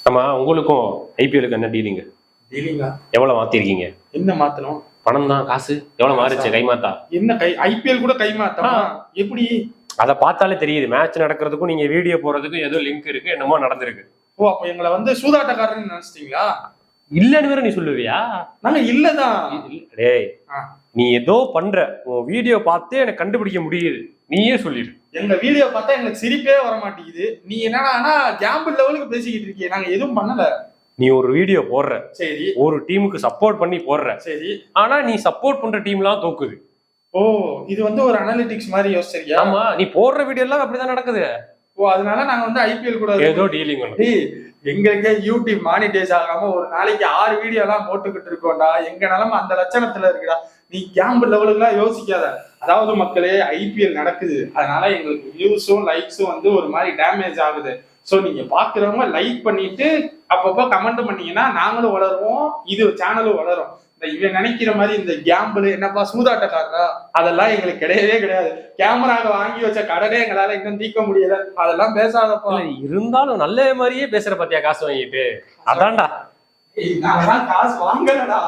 ஆமா, உங்களுக்கும் ஐபிஎலுக்கு என்ன டீலிங்? டீலிங்கா? எவ்வளவு மாத்திருக்கீங்க? என்ன மாத்தணும்? பணம் தான், காசு எவ்வளவு மாறிச்சு கைமாத்தா? என்ன ஐபிஎல் கூட கைமாத்தமா? எப்படி? அதை பார்த்தாலே தெரியுது. மேட்ச் நடக்கிறதுக்கும் நீங்க வீடியோ போறதுக்கும் ஏதோ லிங்க் இருக்கு, என்னமோ நடந்திருக்கு. ஓ, அப்ப எங்களை சூதாட்டக்காரன்னு நினைச்சிட்டீங்களா? இல்லன்னு வேற நீ சொல்லுவியா? நாங்க இல்லதான். டேய், நீ ஏதோ பண்ற, உன் வீடியோ பார்த்தே எனக்கு கண்டுபிடிக்க முடியுது. நீயே சொல்லிடு. எங்க வீடியோ பார்த்தா எனக்கு சிரிப்பே வர மாட்டேங்குது. நீ என்னன்னா கேம்பிள் லெவலுக்கு பேசிக்கிட்டு இருக்கீங்க. நாங்க எதுவும் பண்ணல. நீ ஒரு வீடியோ போடுற, சரி, ஒரு டீமுக்கு சப்போர்ட் பண்ணி போடுற, சரி, ஆனா நீ சப்போர்ட் பண்ற டீம்லாம் தோக்குது. ஓ, இது ஒரு அனாலிட்டிக்ஸ் மாதிரி யோசிச்சிருக்கியா? ஆமா, நீ போடுற வீடியோ எல்லாம் அப்படிதான் நடக்குது. ஓ, அதனால நாங்க ஐபிஎல் கூட ஏதோ டீலிங். எங்களுக்கே யூடியூப் மானிடைஸ் ஆகாம ஒரு நாளைக்கு 6 வீடியோ எல்லாம் போட்டுக்கிட்டு இருக்கோம்டா. எங்க நிலைமை அந்த லட்சணத்துல இருக்குடா. நீ கேம்பிள் லெவலுக்கு எல்லாம் யோசிக்காத. அதாவது மக்களே, ஐபிஎல் நடக்குது, அதனால எங்களுக்கு வியூஸும் லைக்ஸும் ஒரு மாதிரி டேமேஜ் ஆகுது. சோ நீங்க பாக்குறவங்க லைக் பண்ணிட்டு அப்பப்போ கமெண்ட் பண்ணீங்கன்னா நாங்களும் வளருவோம், இது சேனலும் வளரும். இவன் நினைக்கிற மாதிரி இந்த கேம்பிள் என்னப்பா சூதாட்டக்காரரா, அதெல்லாம் எங்களுக்கு கிடையவே கிடையாது. கேமராவை வாங்கி வச்ச கடனே எங்களால இன்னும் தீர்க்க முடியல. அதெல்லாம் பேசாதப்பா. இருந்தாலும் நல்ல மாதிரியே பேசுற பத்தியா காசு வாங்கிட்டு. அதான்டா, நான் காசு வாங்கலடா.